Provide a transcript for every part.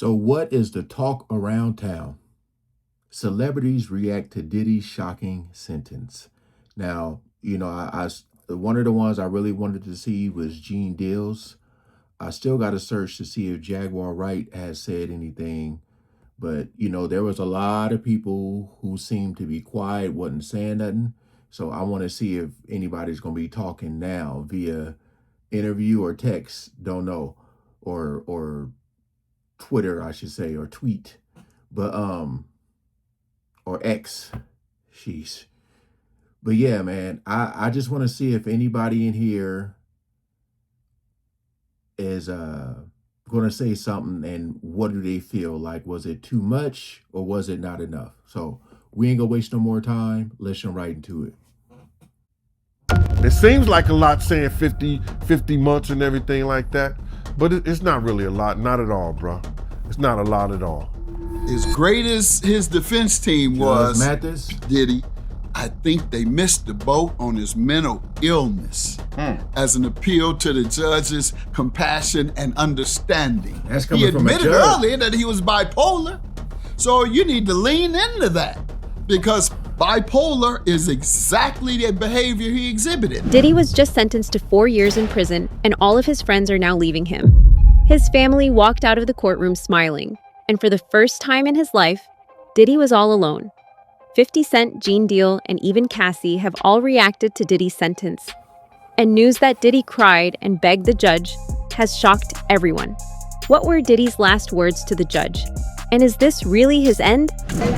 So, what is the talk around town? Celebrities react to Diddy's shocking sentence. Now, one of the ones I really wanted to see was Gene Deal's. I still got to search to see if Jaguar Wright has said anything, but there was a lot of people who seemed to be quiet, wasn't saying nothing. So I want to see if anybody's going to be talking now via interview or text, don't know, or Twitter, I should say, or tweet, but or X, sheesh. But yeah, man, I just want to see if anybody in here is going to say something, and what do they feel like? Was it too much or was it not enough? So we ain't gonna waste no more time. Let's jump right into it. It seems like a lot saying 50 months and everything like that, but it's not really a lot, not at all, bro. It's not a lot at all. As great as his defense team was, Mathis, Diddy, I think they missed the boat on his mental illness as an appeal to the judge's compassion and understanding. That's coming he from a admitted judge. earlier that he was bipolar, so you need to lean into that because bipolar is exactly the behavior he exhibited. Diddy was just sentenced to 4 years in prison, and all of his friends are now leaving him. His family walked out of the courtroom smiling, and for the first time in his life, Diddy was all alone. 50 Cent, Gene Deal, and even Cassie have all reacted to Diddy's sentence. And news that Diddy cried and begged the judge has shocked everyone. What were Diddy's last words to the judge? And is this really his end?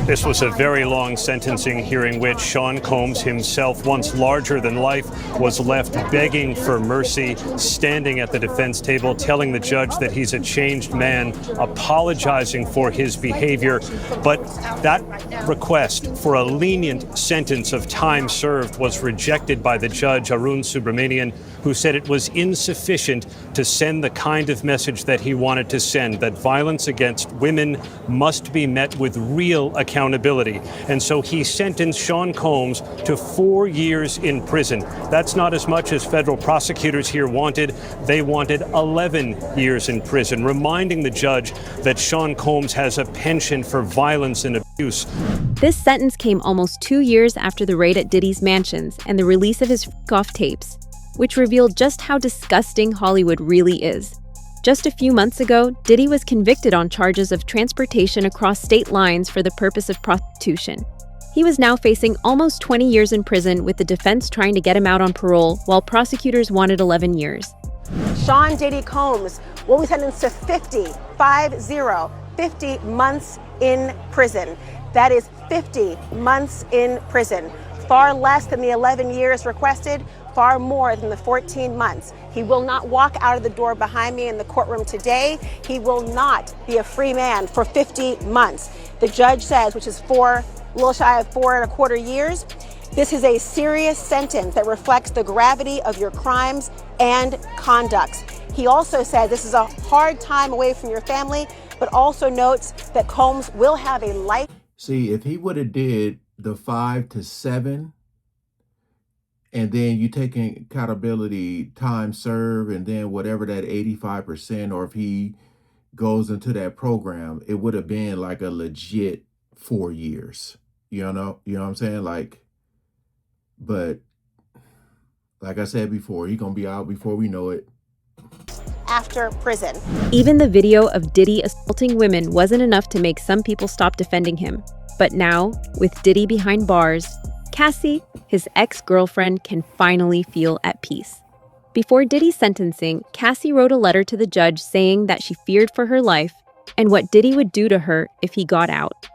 This was a very long sentencing hearing which Sean Combs himself, once larger than life, was left begging for mercy, standing at the defense table, telling the judge that he's a changed man, apologizing for his behavior. But that request for a lenient sentence of time served was rejected by the judge, Arun Subramanian, who said it was insufficient to send the kind of message that he wanted to send, that violence against women must be met with real accountability. And so he sentenced Sean Combs to 4 years in prison. That's not as much as federal prosecutors here wanted. They wanted 11 years in prison, reminding the judge that Sean Combs has a penchant for violence and abuse. This sentence came almost 2 years after the raid at Diddy's mansions and the release of his f***off tapes, which revealed just how disgusting Hollywood really is. Just a few months ago, Diddy was convicted on charges of transportation across state lines for the purpose of prostitution. He was now facing almost 20 years in prison, with the defense trying to get him out on parole, while prosecutors wanted 11 years. Sean Diddy Combs will be sentenced to 50 months in prison. That is 50 months in prison. Far less than the 11 years requested, far more than the 14 months. He will not walk out of the door behind me in the courtroom today. He will not be a free man for 50 months. The judge says, which is a little shy of 4.25 years, this is a serious sentence that reflects the gravity of your crimes and conducts. He also said this is a hard time away from your family, but also notes that Combs will have a life. see, if he would have did the 5 to 7, and then you take in accountability time served, and then whatever that 85%, or if he goes into that program, it would have been like a legit 4 years. You know what I'm saying? But like I said before, he's gonna be out before we know it. After prison. Even the video of Diddy assaulting women wasn't enough to make some people stop defending him. But now, with Diddy behind bars, Cassie, his ex-girlfriend, can finally feel at peace. Before Diddy's sentencing, Cassie wrote a letter to the judge saying that she feared for her life and what Diddy would do to her if he got out.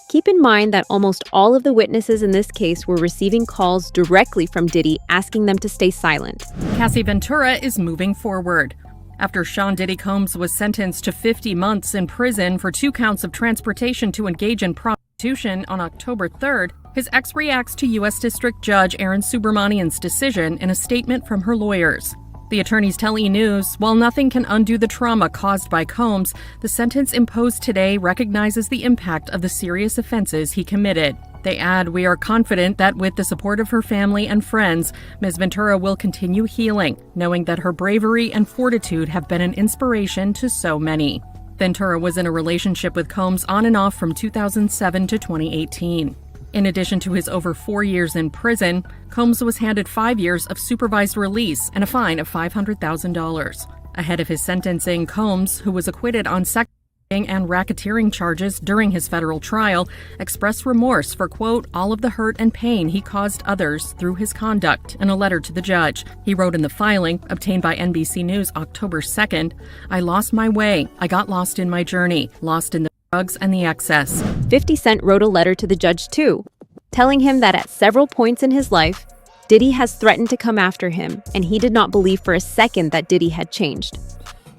Keep in mind that almost all of the witnesses in this case were receiving calls directly from Diddy asking them to stay silent. Cassie Ventura is moving forward. After Sean Diddy Combs was sentenced to 50 months in prison for 2 counts of transportation to engage in prostitution on October 3rd, his ex reacts to U.S. District Judge Arun Subramanian's decision in a statement from her lawyers. The attorneys tell E! News, while nothing can undo the trauma caused by Combs, the sentence imposed today recognizes the impact of the serious offenses he committed. They add, "We are confident that with the support of her family and friends, Ms. Ventura will continue healing, knowing that her bravery and fortitude have been an inspiration to so many." Ventura was in a relationship with Combs on and off from 2007 to 2018. In addition to his over 4 years in prison, Combs was handed 5 years of supervised release and a fine of $500,000. Ahead of his sentencing, Combs, who was acquitted on sex and racketeering charges during his federal trial, expressed remorse for, quote, all of the hurt and pain he caused others through his conduct in a letter to the judge. He wrote in the filing, obtained by NBC News October 2nd, I lost my way. I got lost in my journey, lost in the drugs and the excess. 50 Cent wrote a letter to the judge, too, telling him that at several points in his life, Diddy has threatened to come after him, and he did not believe for a second that Diddy had changed.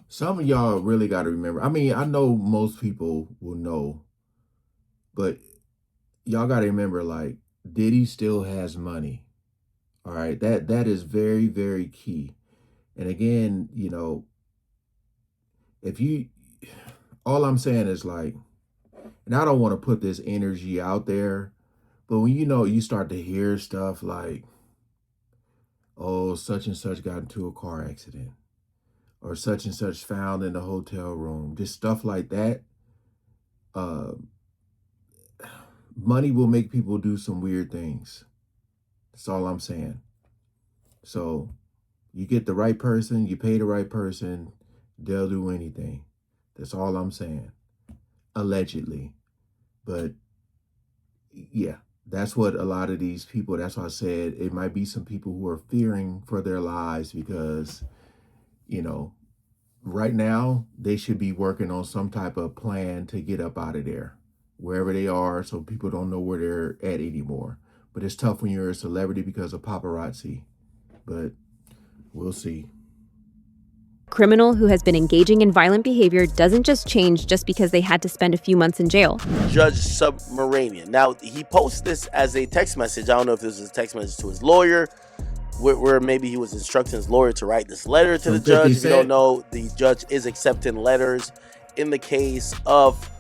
Some of y'all really got to remember. I mean, I know most people will know, but y'all got to remember, like, Diddy still has money. All right, that is very, very key. And again, you know, all I'm saying is, like, and I don't want to put this energy out there, but when you start to hear stuff like, oh, such and such got into a car accident, or such and such found in the hotel room, just stuff like that. Money will make people do some weird things. That's all I'm saying. So you get the right person, you pay the right person, they'll do anything. That's all I'm saying. Allegedly. But yeah, that's what a lot of these people, that's why I said it might be some people who are fearing for their lives because, you know, right now they should be working on some type of plan to get up out of there, wherever they are, so people don't know where they're at anymore. But it's tough when you're a celebrity because of paparazzi. But we'll see. Criminal who has been engaging in violent behavior doesn't just change just because they had to spend a few months in jail. Judge Submaranian. Now, he posts this as a text message. I don't know if this was a text message to his lawyer, where maybe he was instructing his lawyer to write this letter to the judge. If you don't know, the judge is accepting letters in the case of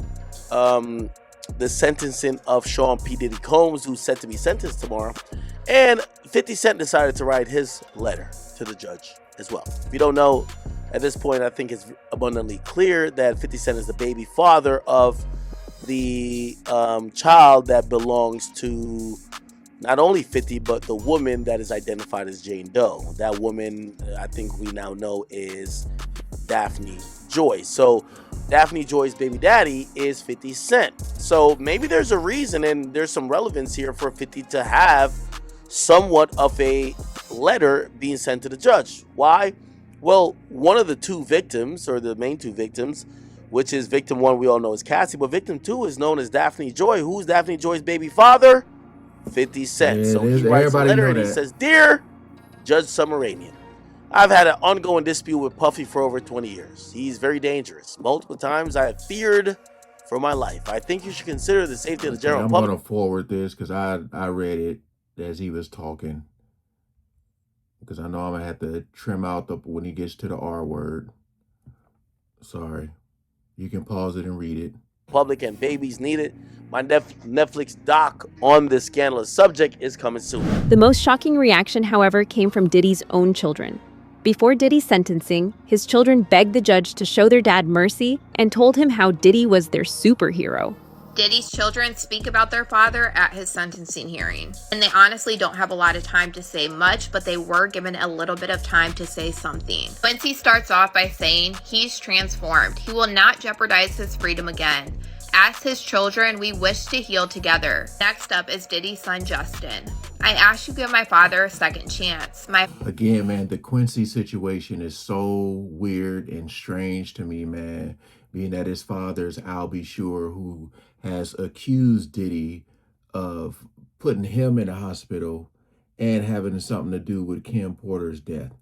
the sentencing of Sean P. Diddy Combs, who's set to be sentenced tomorrow. And 50 Cent decided to write his letter to the judge as well. If you don't know, at this point, I think it's abundantly clear that 50 Cent is the baby father of the child that belongs to not only 50, but the woman that is identified as Jane Doe. That woman, I think we now know, is Daphne Joy. So Daphne Joy's baby daddy is 50 Cent. So maybe there's a reason and there's some relevance here for 50 to have somewhat of a letter being sent to the judge. Why? Well, one of the two victims, or the main two victims, which is victim one, we all know is Cassie, but victim two is known as Daphne Joy. Who's Daphne Joy's baby father? 50 Cent. Yeah, so he writes a letter and he says, Dear Judge Submaranian, I've had an ongoing dispute with Puffy for over 20 years. He's very dangerous. Multiple times I have feared for my life. I think you should consider the safety of the general public. I'm going to forward this because I read it as he was talking. Because I know I'm going to have to trim out when he gets to the R word. Sorry. You can pause it and read it. Public and babies need it. My Netflix doc on this scandalous subject is coming soon. The most shocking reaction, however, came from Diddy's own children. Before Diddy's sentencing, his children begged the judge to show their dad mercy and told him how Diddy was their superhero. Diddy's children speak about their father at his sentencing hearing. And they honestly don't have a lot of time to say much, but they were given a little bit of time to say something. Quincy starts off by saying he's transformed. He will not jeopardize his freedom again. As his children, we wish to heal together. Next up is Diddy's son, Justin. I asked you to give my father a second chance. Again, man, the Quincy situation is so weird and strange to me, man. Being that his father's Al B. Sure, who has accused Diddy of putting him in a hospital and having something to do with Kim Porter's death,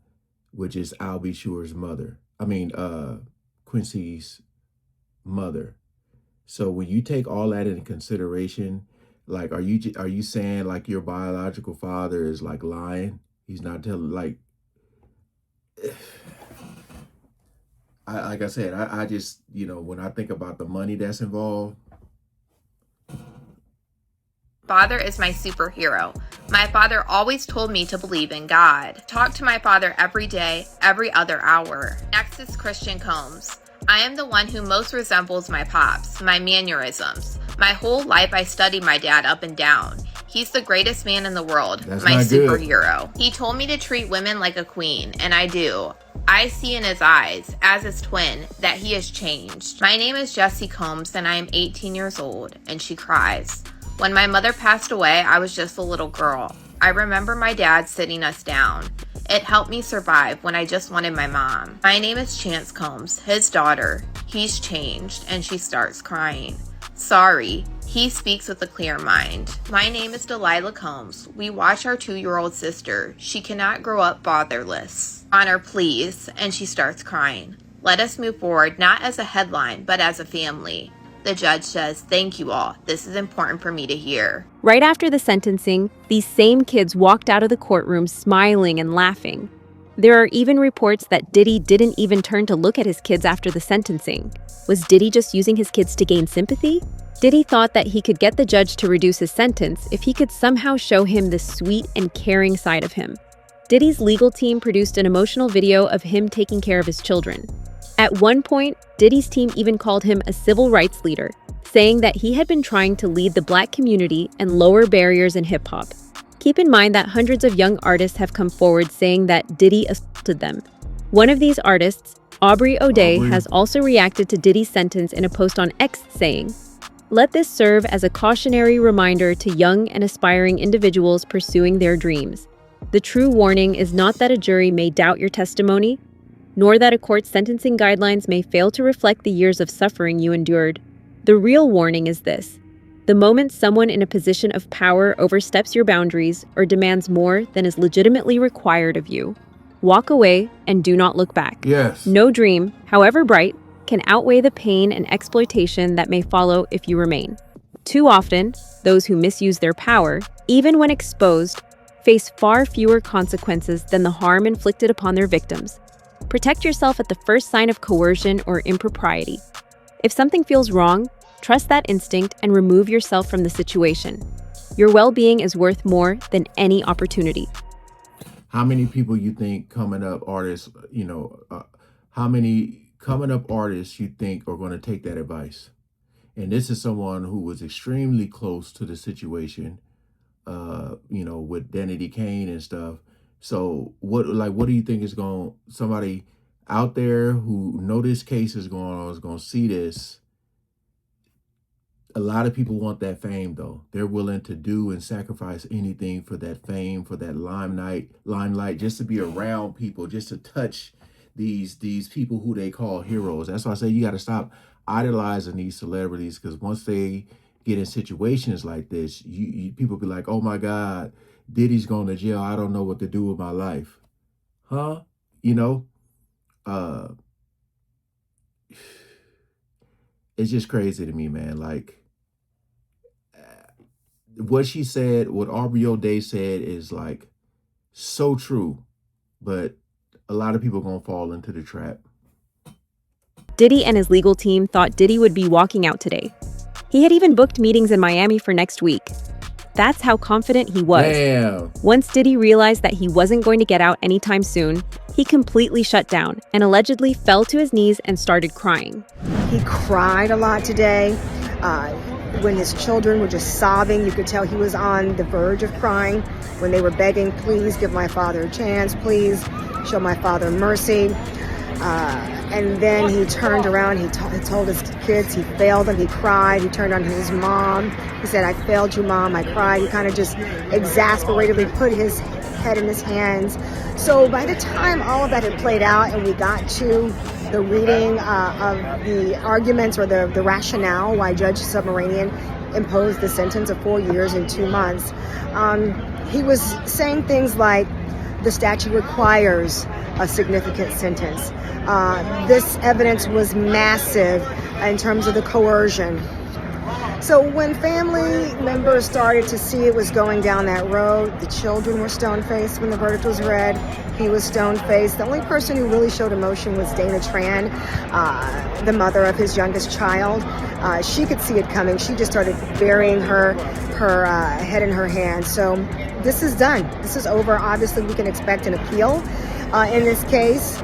which is Al B. Sure's mother. Quincy's mother. So when you take all that into consideration, like, are you saying like your biological father is like lying? He's not telling, like, like I said, I just, when I think about the money that's involved. Father is my superhero. My father always told me to believe in God. Talk to my father every day, every other hour. Next is Christian Combs. I am the one who most resembles my pops, my mannerisms. My whole life I studied my dad up and down. He's the greatest man in the world, my superhero. He told me to treat women like a queen, and I do. I see in his eyes, as his twin, that he has changed. My name is Jessie Combs, and I am 18 years old, and she cries. When my mother passed away, I was just a little girl. I remember my dad sitting us down. It helped me survive when I just wanted my mom. My name is Chance Combs, his daughter. He's changed, and she starts crying. Sorry. He speaks with a clear mind. My name is Delilah Combs. We watch our 2-year-old sister. She cannot grow up fatherless. Honor, please. And she starts crying. Let us move forward, not as a headline, but as a family. The judge says, thank you all. This is important for me to hear. Right after the sentencing, these same kids walked out of the courtroom smiling and laughing. There are even reports that Diddy didn't even turn to look at his kids after the sentencing. Was Diddy just using his kids to gain sympathy? Diddy thought that he could get the judge to reduce his sentence if he could somehow show him the sweet and caring side of him. Diddy's legal team produced an emotional video of him taking care of his children. At one point, Diddy's team even called him a civil rights leader, saying that he had been trying to lead the Black community and lower barriers in hip-hop. Keep in mind that hundreds of young artists have come forward saying that Diddy assaulted them. One of these artists, Aubrey O'Day, has also reacted to Diddy's sentence in a post on X saying, "Let this serve as a cautionary reminder to young and aspiring individuals pursuing their dreams. The true warning is not that a jury may doubt your testimony, nor that a court's sentencing guidelines may fail to reflect the years of suffering you endured. The real warning is this: the moment someone in a position of power oversteps your boundaries or demands more than is legitimately required of you, walk away and do not look back. Yes. No dream, however bright, can outweigh the pain and exploitation that may follow if you remain. Too often, those who misuse their power, even when exposed, face far fewer consequences than the harm inflicted upon their victims. Protect yourself at the first sign of coercion or impropriety. If something feels wrong, trust that instinct and remove yourself from the situation. Your well-being is worth more than any opportunity." How many people you think coming up artists, how many coming up artists you think are going to take that advice? And this is someone who was extremely close to the situation, with Diddy Kane and stuff. So what do you think is somebody out there who know this case is going on is going to see this? A lot of people want that fame, though. They're willing to do and sacrifice anything for that fame, for that limelight, just to be around people, just to touch these people who they call heroes. That's why I say you got to stop idolizing these celebrities, because once they get in situations like this, people be like, oh my God, Diddy's going to jail. I don't know what to do with my life. Huh? It's just crazy to me, man. Like, what she said, what Aubrey O'Day said is like so true, but a lot of people are going to fall into the trap. Diddy and his legal team thought Diddy would be walking out today. He had even booked meetings in Miami for next week. That's how confident he was. Damn. Once Diddy realized that he wasn't going to get out anytime soon, he completely shut down and allegedly fell to his knees and started crying. He cried a lot today. When his children were just sobbing, you could tell he was on the verge of crying. When they were begging, please give my father a chance, please show my father mercy. And then he turned around, he told his kids he failed them, he cried, he turned on his mom. He said, I failed you, Mom, I cried. He kind of just exasperatedly put his head in his hands. So by the time all of that had played out and we got to the reading of the arguments or the rationale why Judge Submaranian imposed the sentence of 4 years and 2 months, he was saying things like, the statute requires a significant sentence. This evidence was massive in terms of the coercion. So when family members started to see it was going down that road, the children were stone-faced when the verdict was read. He was stone-faced. The only person who really showed emotion was Dana Tran, the mother of his youngest child. She could see it coming. She just started burying her head in her hands. So this is done. This is over. Obviously, we can expect an appeal in this case.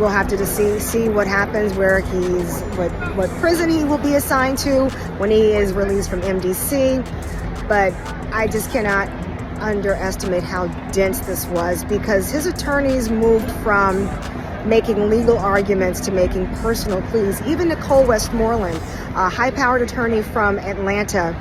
we'll have to see what happens, where what prison he will be assigned to when he is released from MDC. But I just cannot underestimate how dense this was, because his attorneys moved from making legal arguments to making personal pleas. Even Nicole Westmoreland, a high-powered attorney from Atlanta,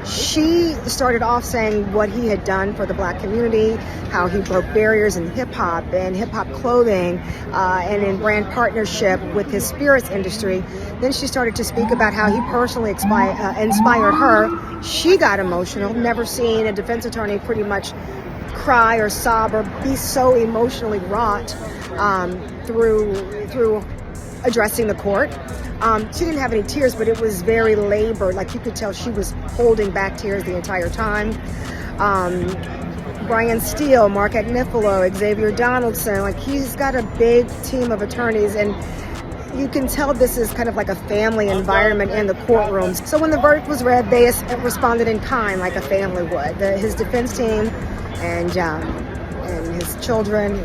she started off saying what he had done for the Black community, how he broke barriers in hip-hop and hip-hop clothing, and in brand partnership with his spirits industry. Then she started to speak about how he personally inspired her. She got emotional, never seen a defense attorney pretty much cry or sob or be so emotionally wrought through addressing the court. She didn't have any tears, but it was very labored. Like, you could tell she was holding back tears the entire time. Brian Steele, Mark Agnifilo, Xavier Donaldson, like, he's got a big team of attorneys, and you can tell this is kind of like a family environment in the courtrooms. So when the verdict was read, they responded in kind, like a family would. His defense team and his children,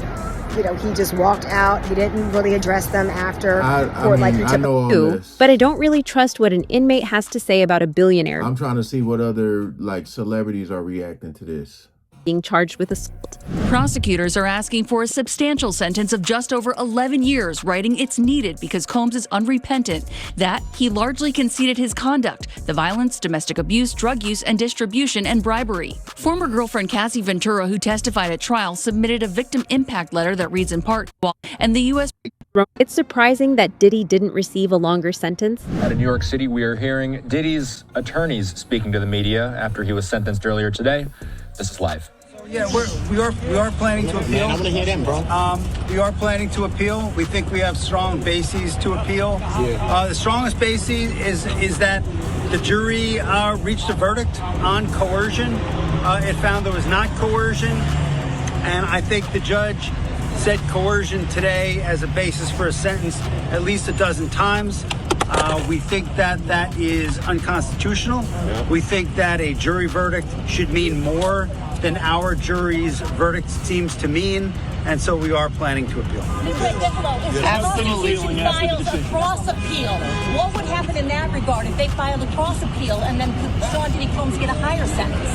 you know, he just walked out. He didn't really address them after court like he typically. But I don't really trust what an inmate has to say about a billionaire I'm trying to see what other celebrities are reacting to this. being charged with assault. Prosecutors are asking for a substantial sentence of just over 11 years, writing it's needed because Combs is unrepentant, that he largely conceded his conduct, the violence, domestic abuse, drug use, and distribution, and bribery. Former girlfriend Cassie Ventura, who testified at trial, submitted a victim impact letter that reads in part, and the U.S. It's surprising that Diddy didn't receive a longer sentence. Out of New York City, we are hearing Diddy's attorneys speaking to the media after he was sentenced earlier today. This is live. Yeah, we are planning to appeal. I want to hear them, bro. We are planning to appeal. We think we have strong bases to appeal. The strongest basis is that the jury reached a verdict on coercion. It found there was not coercion, and I think the judge said coercion today as a basis for a sentence at least a dozen times. We think that is unconstitutional. We think that a jury verdict should mean more than our jury's verdict seems to mean, and so we are planning to appeal. Absolutely. Files a cross appeal. What would happen in that regard if they filed a cross appeal and then Sean Diddy Combs get a higher sentence?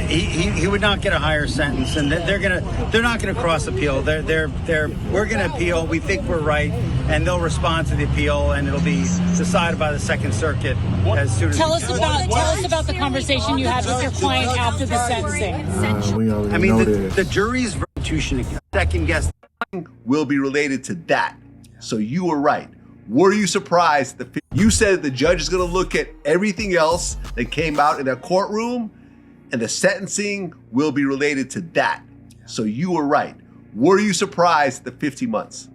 He would not get a higher sentence, and they're not gonna cross appeal. We're gonna appeal. We think we're right, and they'll respond to the appeal, and it'll be decided by the Second Circuit as soon as. Tell us about the conversation you had with your client after the sentencing. We already know the jury's verdict, second guess, will be related to that. So you were right. Were you surprised? You said the judge is going to look at everything else that came out in that courtroom, and the sentencing will be related to that. So you were right. Were you surprised at the 50 months?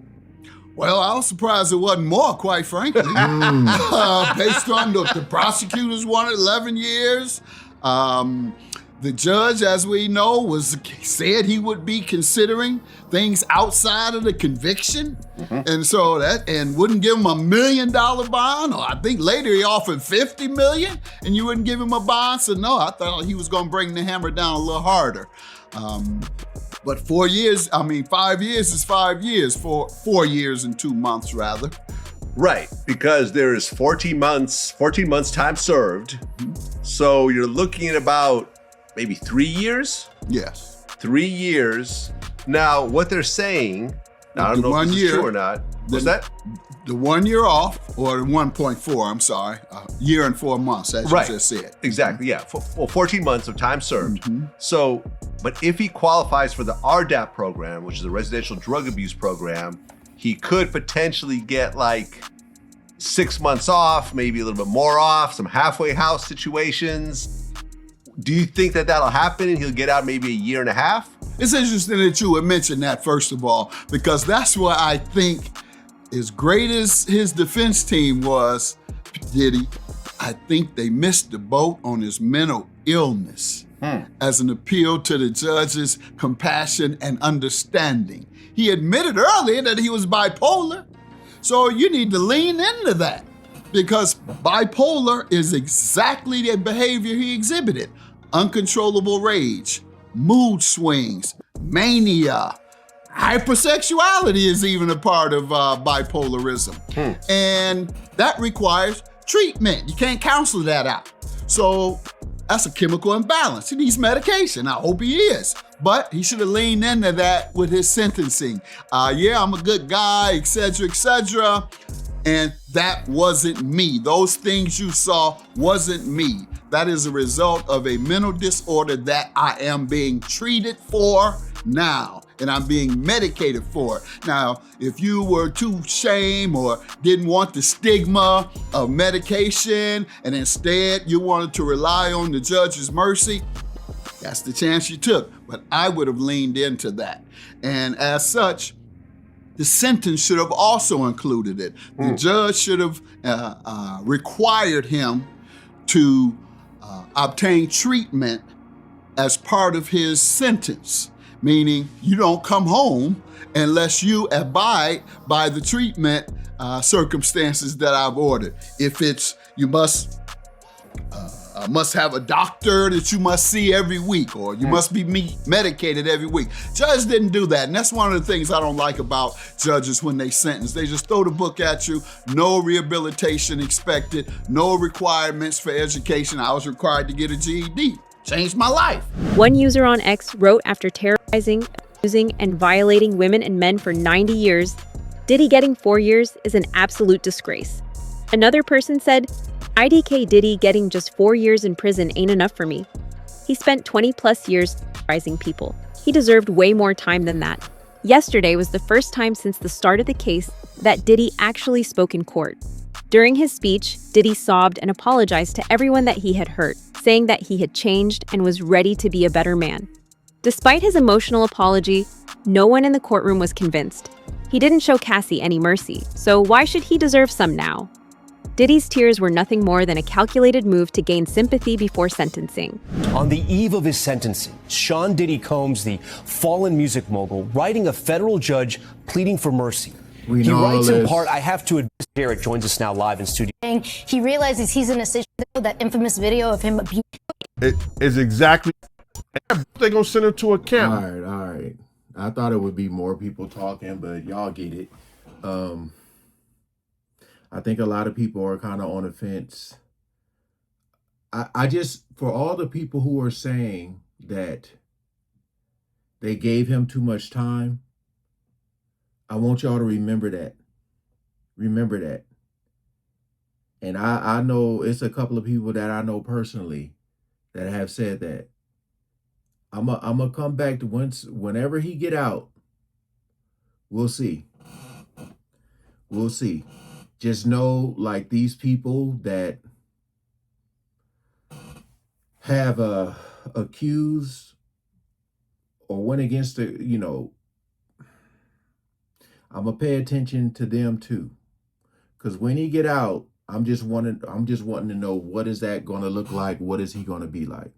Well, I was surprised it wasn't more, quite frankly. Based on the prosecutors wanted 11 years. The judge, as we know, said he would be considering things outside of the conviction. And so and wouldn't give him $1 million bond, or I think later he offered $50 million, and you wouldn't give him a bond. So no, I thought he was gonna bring the hammer down a little harder. But 5 years is 5 years, 4 years and 2 months rather. Right, because there is 14 months time served. So you're looking at about maybe 3 years? Yes. 3 years. Now, what they're saying, I don't know if this is true or not. What's that? The 1 year off, or 1.4, I'm sorry, year and 4 months, as you just said. Exactly, yeah. 14 months of time served. So, but if he qualifies for the RDAP program, which is a residential drug abuse program, he could potentially get 6 months off, maybe a little bit more off, some halfway house situations. Do you think that that'll happen and he'll get out maybe a year and a half? It's interesting that you would mention that, first of all, because that's why I think, as great as his defense team was, Diddy, I think they missed the boat on his mental illness as an appeal to the judge's compassion and understanding. He admitted earlier that he was bipolar, so you need to lean into that, because bipolar is exactly the behavior he exhibited. Uncontrollable rage, mood swings, mania, Hypersexuality is even a part of bipolarism. And that requires treatment. You can't counsel that out. So that's a chemical imbalance. He needs medication. I hope he is. But he should have leaned into that with his sentencing. Yeah, I'm a good guy, et cetera, et cetera. And that wasn't me. Those things you saw wasn't me. That is a result of a mental disorder that I am being treated for now, and I'm being medicated for it. Now, if you were too ashamed or didn't want the stigma of medication and instead you wanted to rely on the judge's mercy, that's the chance you took. But I would have leaned into that. And as such, the sentence should have also included it. The judge should have required him to obtain treatment as part of his sentence, meaning you don't come home unless you abide by the treatment circumstances that I've ordered. If it's, you must have a doctor that you must see every week, or you must be medicated every week. Judge didn't do that, and that's one of the things I don't like about judges when they sentence. They just throw the book at you, no rehabilitation expected, no requirements for education. I was required to get a GED. Changed my life. One user on X wrote, after terrorizing, abusing, and violating women and men for 90 years, Diddy getting 4 years is an absolute disgrace. Another person said, IDK Diddy getting just 4 years in prison ain't enough for me. He spent 20 plus years terrorizing people. He deserved way more time than that. Yesterday was the first time since the start of the case that Diddy actually spoke in court. During his speech, Diddy sobbed and apologized to everyone that he had hurt, saying that he had changed and was ready to be a better man. Despite his emotional apology, no one in the courtroom was convinced. He didn't show Cassie any mercy, so why should he deserve some now? Diddy's tears were nothing more than a calculated move to gain sympathy before sentencing. On the eve of his sentencing, Sean Diddy Combs, the fallen music mogul, writing a federal judge pleading for mercy. He writes in part, I have to admit, Garrett joins us now live in studio. He realizes he's in a situation, that infamous video of him abusing. It is exactly, they're going to send him to a camp. All right. I thought it would be more people talking, but y'all get it. I think a lot of people are kind of on the fence. I just, for all the people who are saying that they gave him too much time, I want y'all to remember that. Remember that. And I know it's a couple of people that I know personally that have said that. I'm gonna come back to whenever he get out. We'll see. We'll see. Just know, like, these people that have accused or went against the, I'm gonna pay attention to them too, because when he get out, I'm just wanting to know, what is that gonna look like? What is he gonna be like?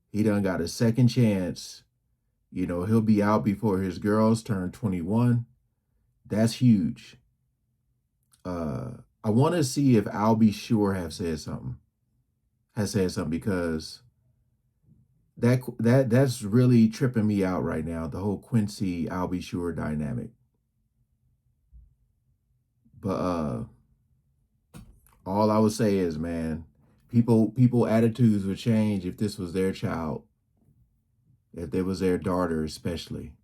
He done got a second chance. He'll be out before his girls turn 21. That's huge. I want to see if I'll Be Sure has said something, because that's really tripping me out right now, the whole Quincy I'll Be Sure dynamic. But all I would say is, man, people attitudes would change if this was their child, if it was their daughter especially.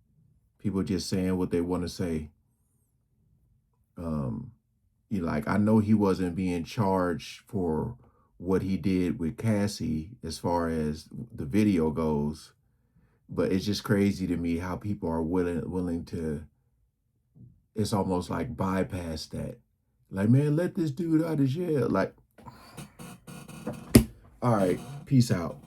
People just saying what they want to say. I know he wasn't being charged for what he did with Cassie as far as the video goes, but it's just crazy to me how people are willing to, it's almost like bypass that. Like, man, let this dude out of jail. Like, all right, peace out.